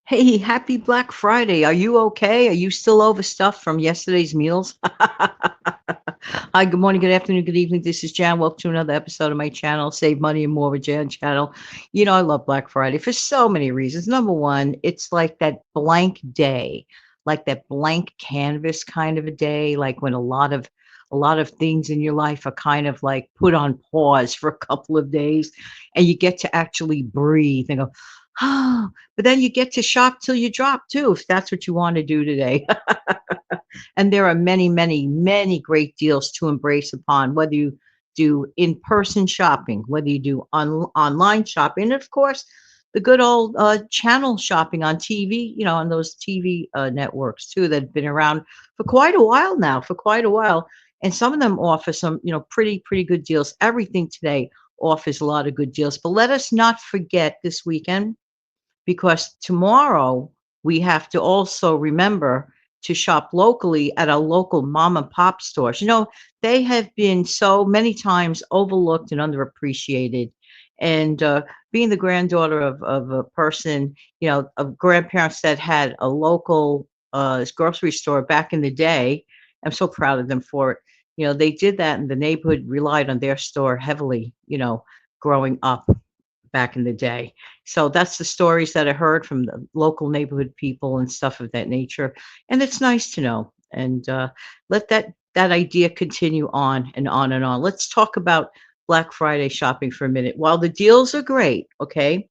Hey, happy Black Friday. Are you okay? Are you still overstuffed from yesterday's meals? Hi, good morning, good afternoon, good evening. This is Jan. Welcome to another episode of my channel, Save Money and More with Jan channel. You know, I love Black Friday for so many reasons. Number one, it's like that blank day, like that blank canvas kind of a day, like when a lot of things in your life are kind of like put on pause for a couple of days and you get to actually breathe and go, oh, but then you get to shop till you drop too, if that's what you want to do today. And there are many, many, many great deals to embrace upon, whether you do in person shopping, whether you do online shopping, and of course, the good old channel shopping on TV, on those TV networks too, that have been around for quite a while now, for quite a while. And some of them offer some, pretty good deals. Everything today offers a lot of good deals. But let us not forget this weekend because tomorrow we have to also remember to shop locally at our local mom and pop stores. They have been so many times overlooked and underappreciated. And being the granddaughter of a person, of grandparents that had a local grocery store back in the day, I'm so proud of them for it. They did that, and the neighborhood relied on their store heavily, growing up back in the day. So that's the stories that I heard from the local neighborhood people and stuff of that nature. And it's nice to know. And let that idea continue on and on and on. Let's talk about Black Friday shopping for a minute. While the deals are great, okay,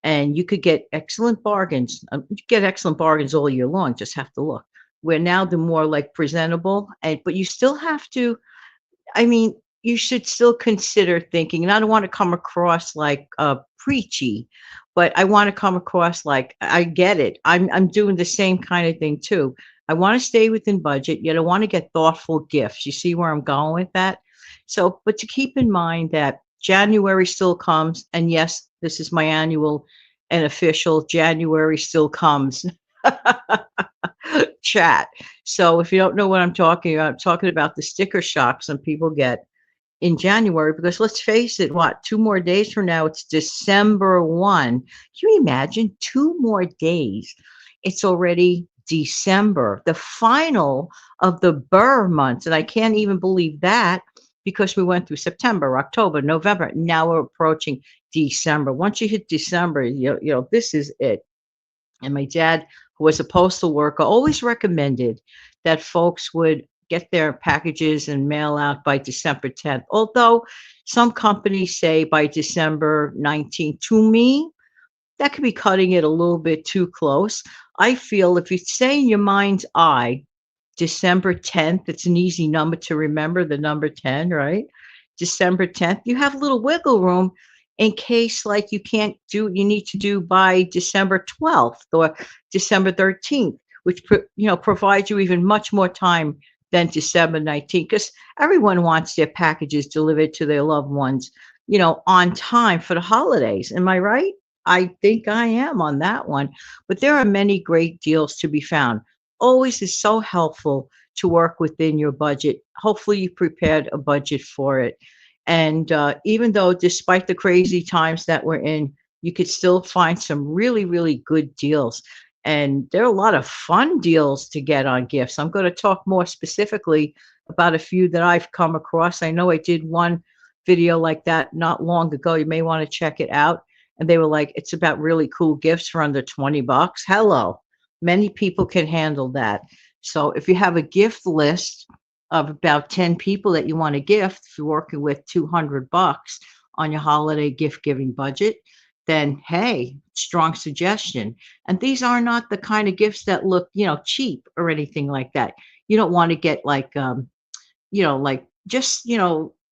and you could get excellent bargains. You get excellent bargains all year long. Just have to look. Where now the more like presentable, and but you still have to, I mean, you should still consider thinking, and I don't want to come across like preachy, but I want to come across like I get it. I'm doing the same kind of thing too. I want to stay within budget, yet I want to get thoughtful gifts. You see where I'm going with that? So, but to keep in mind that January still comes, and yes, this is my annual and official January still comes chat. So if you don't know what I'm talking about the sticker shock some people get in January, because let's face it, what, 2 more days from now, it's December 1. Can you imagine 2 more days? It's already December, the final of the Burr months. And I can't even believe that because we went through September, October, November. Now we're approaching December. Once you hit December, this is it. And my dad, who was a postal worker, always recommended that folks would get their packages and mail out by December 10th. Although some companies say by December 19th. To me, that could be cutting it a little bit too close. I feel if you say in your mind's eye, December 10th, it's an easy number to remember, the number 10, right? December 10th, you have a little wiggle room in case like you need to do by December 12th or December 13th, which provides you even much more time than December 19th, because everyone wants their packages delivered to their loved ones, on time for the holidays. Am I right? I think I am on that one. But there are many great deals to be found. Always is so helpful to work within your budget. Hopefully, you prepared a budget for it. And even though, despite the crazy times that we're in, you could still find some really, really good deals. And there are a lot of fun deals to get on gifts. I'm going to talk more specifically about a few that I've come across. I know I did one video like that not long ago. You may want to check it out. And they were like, it's about really cool gifts for under 20 bucks. Hello. Many people can handle that. So if you have a gift list of about 10 people that you want to gift, if you're working with 200 bucks on your holiday gift giving budget, then hey, strong suggestion. And these are not the kind of gifts that look, cheap or anything like that. You don't want to get like like just,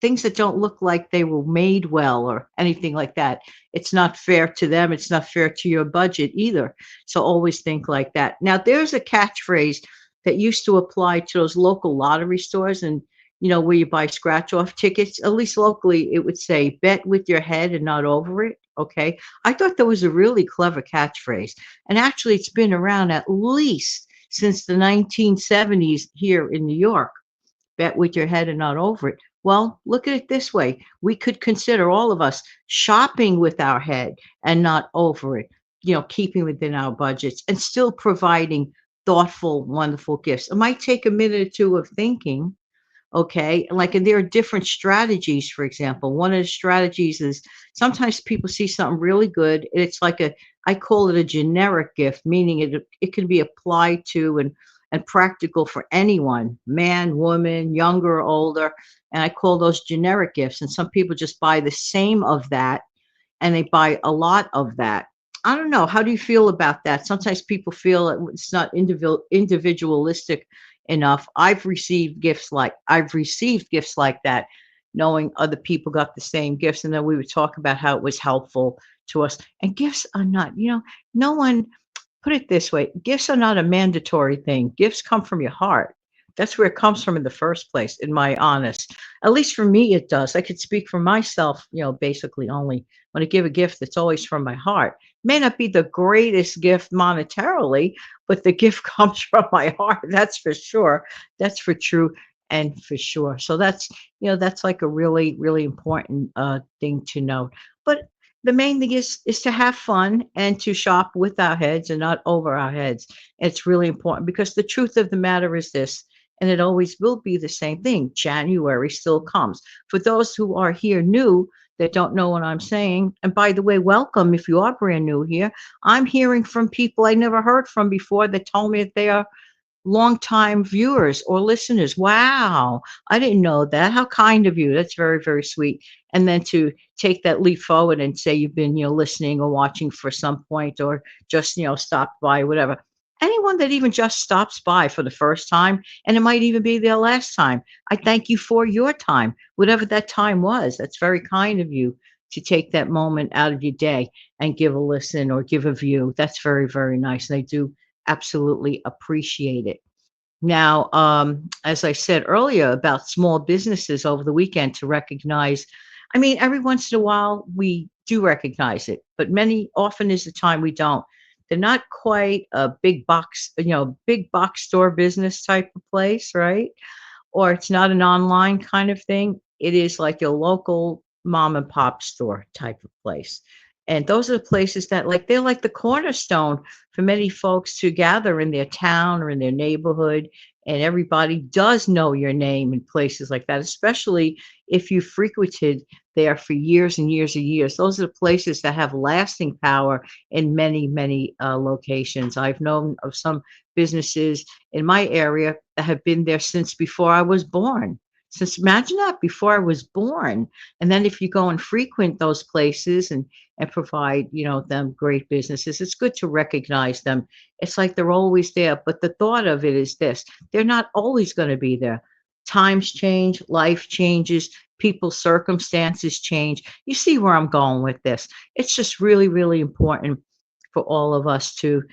things that don't look like they were made well or anything like that. It's not fair to them. It's not fair to your budget either. So always think like that. Now, there's a catchphrase that used to apply to those local lottery stores and, where you buy scratch off tickets, at least locally, it would say bet with your head and not over it. Okay. I thought that was a really clever catchphrase. And actually, it's been around at least since the 1970s here in New York. Bet with your head and not over it. Well, look at it this way. We could consider all of us shopping with our head and not over it. keeping within our budgets and still providing thoughtful, wonderful gifts. It might take a minute or two of thinking. Okay. Like, and there are different strategies, for example. One of the strategies is sometimes people see something really good. And it's like I call it a generic gift, meaning it can be applied to and practical for anyone, man, woman, younger or older. And I call those generic gifts. And some people just buy the same of that and they buy a lot of that. I don't know. How do you feel about that? Sometimes people feel it's not individualistic enough. I've received gifts like that, knowing other people got the same gifts, and then we would talk about how it was helpful to us. And gifts are not, no one put it this way, gifts are not a mandatory thing. Gifts come from your heart. That's where it comes from in the first place, in my honest. At least for me, it does. I could speak for myself, basically only when I give a gift, it's always from my heart. May not be the greatest gift monetarily, but the gift comes from my heart. That's for sure. That's for true and for sure. So that's like a really, really important thing to know. But the main thing is to have fun and to shop with our heads and not over our heads. It's really important because the truth of the matter is this, and it always will be the same thing. January still comes. For those who are here new that don't know what I'm saying, and by the way, welcome if you are brand new here. I'm hearing from people I never heard from before that told me that they are longtime viewers or listeners. Wow, I didn't know that. How kind of you. That's very, very sweet. And then to take that leap forward and say you've been, listening or watching for some point or just, stopped by, whatever. Anyone that even just stops by for the first time, and it might even be their last time, I thank you for your time, whatever that time was. That's very kind of you to take that moment out of your day and give a listen or give a view. That's very, very nice. And I do absolutely appreciate it. Now, as I said earlier about small businesses over the weekend to recognize, I mean, every once in a while we do recognize it, but many often is the time we don't. They're not quite a big box store business type of place, right? Or it's not an online kind of thing. It is like a local mom and pop store type of place. And those are the places that they're like the cornerstone for many folks to gather in their town or in their neighborhood. And everybody does know your name in places like that, especially if you frequented there for years and years and years. Those are the places that have lasting power in many, many locations. I've known of some businesses in my area that have been there since before I was born. Since imagine that before I was born. And then if you go and frequent those places and provide, them great businesses, it's good to recognize them. It's like they're always there. But the thought of it is this, they're not always going to be there. Times change, life changes, people's circumstances change. You see where I'm going with this. It's just really, really important for all of us to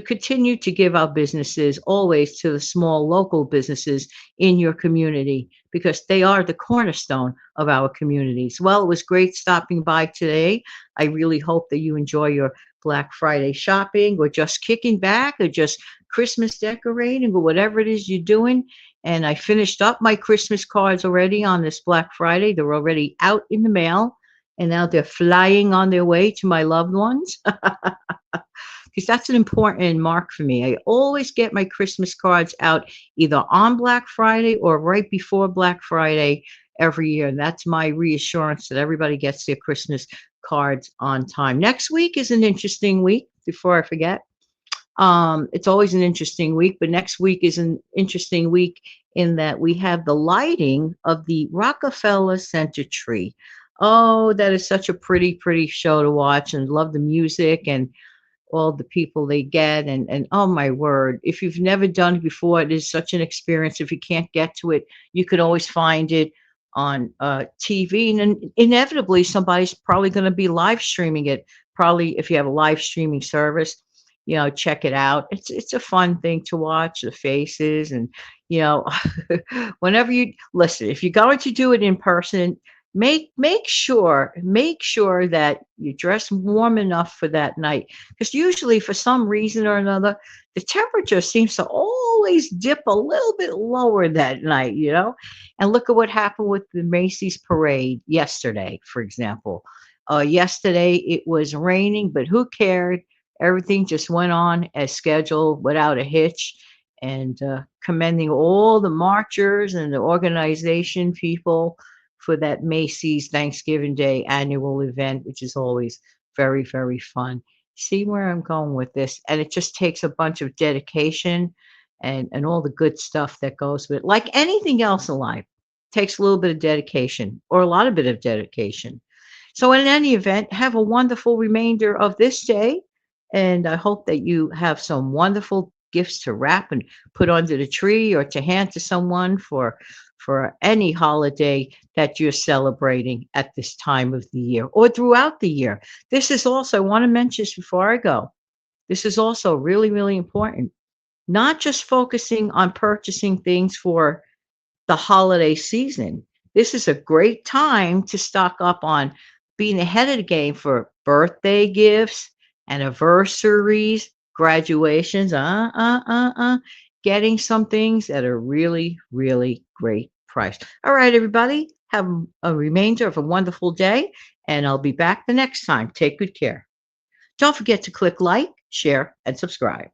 continue to give our businesses always to the small local businesses in your community because they are the cornerstone of our communities. Well, it was great stopping by today. I really hope that you enjoy your Black Friday shopping or just kicking back or just Christmas decorating or whatever it is you're doing. And I finished up my Christmas cards already on this Black Friday. They're already out in the mail and now they're flying on their way to my loved ones. Because that's an important mark for me. I always get my Christmas cards out either on Black Friday or right before Black Friday every year. And that's my reassurance that everybody gets their Christmas cards on time. Next week is an interesting week, before I forget. It's always an interesting week, but next week is an interesting week in that we have the lighting of the Rockefeller Center tree. Oh, that is such a pretty, pretty show to watch and love the music and all the people they get and oh my word, if you've never done it before, it is such an experience. If you can't get to it, you could always find it on TV, and then inevitably somebody's probably going to be live streaming it. Probably if you have a live streaming service, check it out. It's a fun thing to watch the faces and you know whenever you listen, if you're going to do it in person, make sure that you dress warm enough for that night, because usually for some reason or another the temperature seems to always dip a little bit lower that night. And look at what happened with the Macy's parade yesterday, for example. Yesterday it was raining, but who cared? Everything just went on as scheduled without a hitch. And commending all the marchers and the organization people for that Macy's Thanksgiving Day annual event, which is always very, very fun. See where I'm going with this? And it just takes a bunch of dedication and all the good stuff that goes with it. Like anything else in life, takes a little bit of dedication or a lot of bit of dedication. So, in any event, have a wonderful remainder of this day. And I hope that you have some wonderful gifts to wrap and put under the tree or to hand to someone for any holiday that you're celebrating at this time of the year or throughout the year. This is also, I want to mention this before I go. This is also really, really important. Not just focusing on purchasing things for the holiday season. This is a great time to stock up on being ahead of the game for birthday gifts, anniversaries, graduations, getting some things at a really, really great price. All right, everybody, have a remainder of a wonderful day, and I'll be back the next time. Take good care. Don't forget to click like, share, and subscribe.